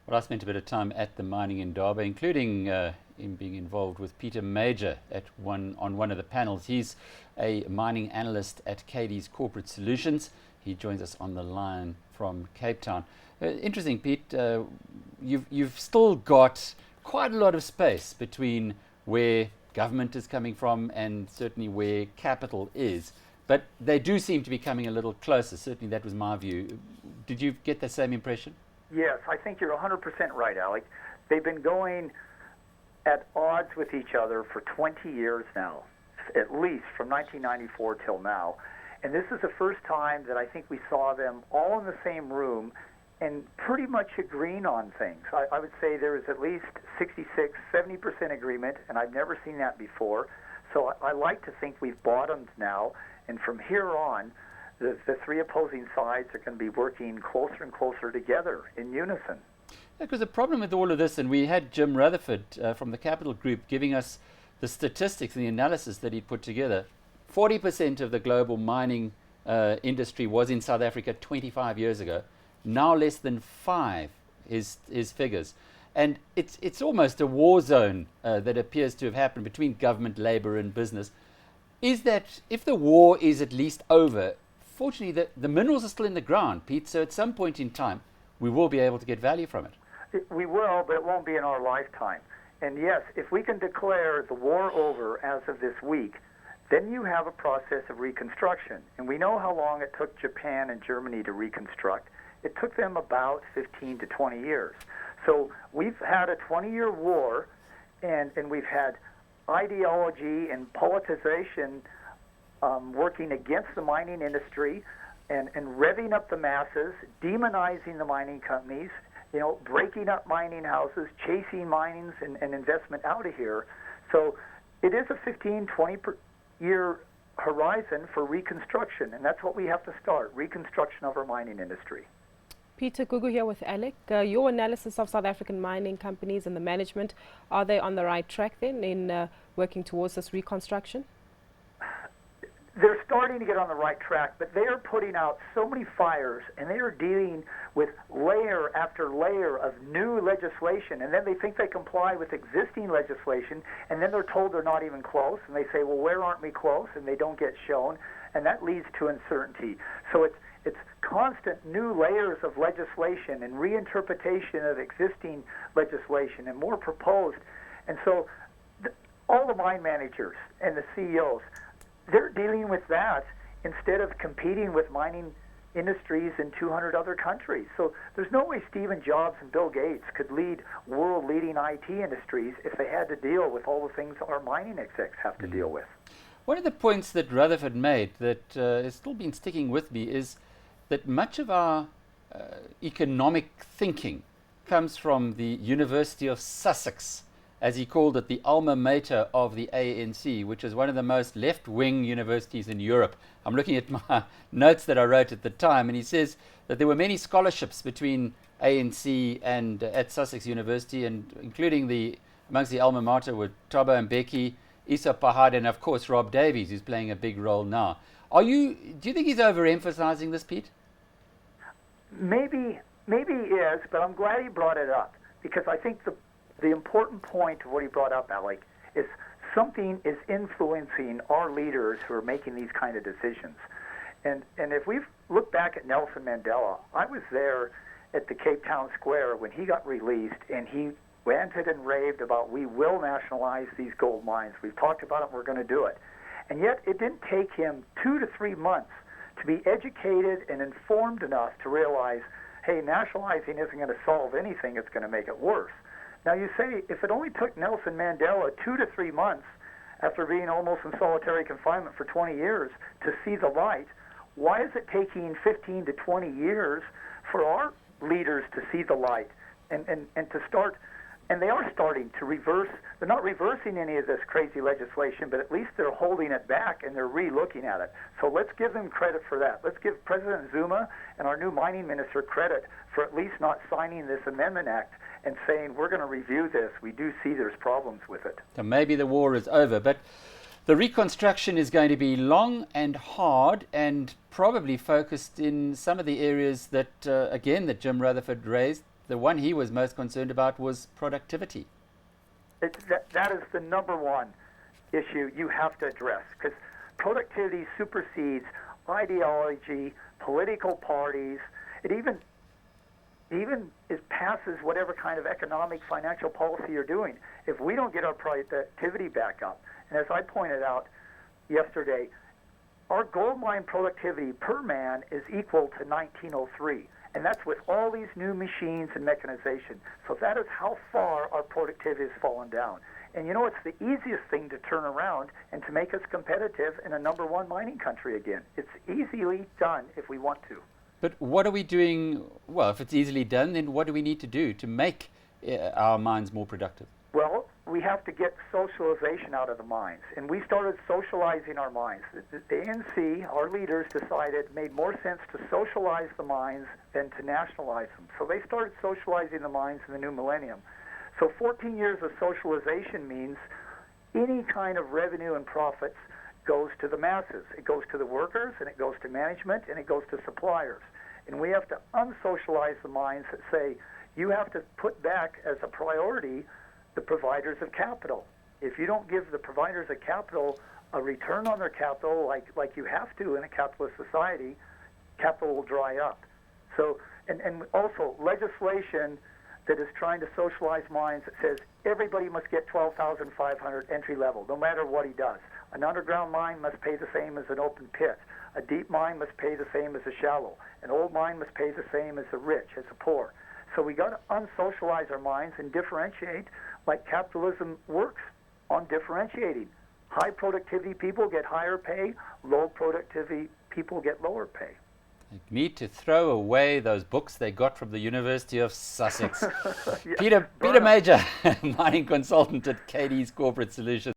Well, I spent a bit of time at the Mining Indaba, including in being involved with Peter Major on one of the panels. He's a mining analyst at Cadiz Corporate Solutions. He joins us on the line from Cape Town. Interesting, Pete. You've still got quite a lot of space between where government is coming from and certainly where capital is. But they do seem to be coming a little closer. Certainly that was my view. Did you get the same impression? Yes, I think you're 100% right, Alec. They've been going at odds with each other for 20 years now, at least from 1994 till now. And this is the first time that I think we saw them all in the same room and pretty much agreeing on things. I would say there is at least 66, 70% agreement, and I've never seen that before. So I like to think we've bottomed now, and from here on, the three opposing sides are going to be working closer and closer together in unison. Because the problem with all of this, and we had Jim Rutherford from the Capital Group giving us the statistics and the analysis that he'd put together. 40% of the global mining industry was in South Africa 25 years ago. Now less than 5 is figures. And it's almost a war zone that appears to have happened between government, labor and business. Is that, if the war is at least over, fortunately the minerals are still in the ground, Pete, so at some point in time we will be able to get value from it. We will, but it won't be in our lifetime. And yes, if we can declare the war over as of this week, then you have a process of reconstruction. And we know how long it took Japan and Germany to reconstruct. It took them about 15 to 20 years. So we've had a 20-year war, and we've had ideology and politicization working against the mining industry and revving up the masses, demonizing the mining companies, breaking up mining houses, chasing minings and investment out of here. So it is a 15, 20-year horizon for reconstruction, and that's what we have to start, reconstruction of our mining industry. Peter Gugu here with Alec. Your analysis of South African mining companies and the management, are they on the right track then in working towards this reconstruction? They're starting to get on the right track, but they are putting out so many fires, and they are dealing with layer after layer of new legislation, and then they think they comply with existing legislation, and then they're told they're not even close, and they say, well, where aren't we close? And they don't get shown, and that leads to uncertainty. So it's constant new layers of legislation and reinterpretation of existing legislation and more proposed. And so all the mine managers and the CEOs, they're dealing with that instead of competing with mining industries in 200 other countries. So there's no way Stephen Jobs and Bill Gates could lead world-leading IT industries if they had to deal with all the things our mining execs have to deal with. One of the points that Rutherford made that has still been sticking with me is that much of our economic thinking comes from the University of Sussex, as he called it, the alma mater of the ANC, which is one of the most left-wing universities in Europe. I'm looking at my notes that I wrote at the time, and he says that there were many scholarships between ANC and at Sussex University, and including amongst the alma mater were Thabo Mbeki, Issa Pahad, and of course Rob Davies, who's playing a big role now. Do you think he's overemphasizing this, Pete? Maybe he is, but I'm glad he brought it up, because I think the important point of what he brought up, Alec, is something is influencing our leaders who are making these kind of decisions. And if we look back at Nelson Mandela, I was there at the Cape Town Square when he got released, and he ranted and raved about, we will nationalize these gold mines. We've talked about it, we're going to do it. And yet it didn't take him 2 to 3 months to be educated and informed enough to realize, hey, nationalizing isn't going to solve anything, it's going to make it worse. Now you say, if it only took Nelson Mandela 2 to 3 months after being almost in solitary confinement for 20 years to see the light, why is it taking 15 to 20 years for our leaders to see the light and to start? And they are starting to reverse. They're not reversing any of this crazy legislation, but at least they're holding it back and they're re-looking at it. So let's give them credit for that. Let's give President Zuma and our new mining minister credit for at least not signing this Amendment Act and saying, we're going to review this. We do see there's problems with it. So maybe the war is over, but the reconstruction is going to be long and hard and probably focused in some of the areas that, again, that Jim Rutherford raised, the one he was most concerned about was productivity. That is the number one issue you have to address, because productivity supersedes ideology, political parties. It even passes whatever kind of economic, financial policy you're doing. If we don't get our productivity back up, and as I pointed out yesterday, our gold mine productivity per man is equal to 1903, and that's with all these new machines and mechanization. So that is how far our productivity has fallen down. And you know, it's the easiest thing to turn around and to make us competitive in a number one mining country again. It's easily done if we want to. But what are we doing? Well, if it's easily done, then what do we need to do to make our mines more productive? Well, we have to get socialization out of the mines. And we started socializing our mines. The ANC, our leaders, decided it made more sense to socialize the mines than to nationalize them. So they started socializing the mines in the new millennium. So 14 years of socialization means any kind of revenue and profits goes to the masses. It goes to the workers, and it goes to management, and it goes to suppliers. And we have to unsocialize the mines that say, you have to put back as a priority the providers of capital. If you don't give the providers of capital a return on their capital like you have to in a capitalist society, capital will dry up. So, and also legislation that is trying to socialize mines that says everybody must get $12,500 entry level, no matter what he does. An underground mine must pay the same as an open pit. A deep mine must pay the same as a shallow. An old mine must pay the same as a rich, as a poor. So we got to unsocialize our mines and differentiate like capitalism works on differentiating. High productivity people get higher pay, low productivity people get lower pay. They need to throw away those books they got from the University of Sussex. Yeah, Peter Major, mining consultant at Cadiz Corporate Solutions.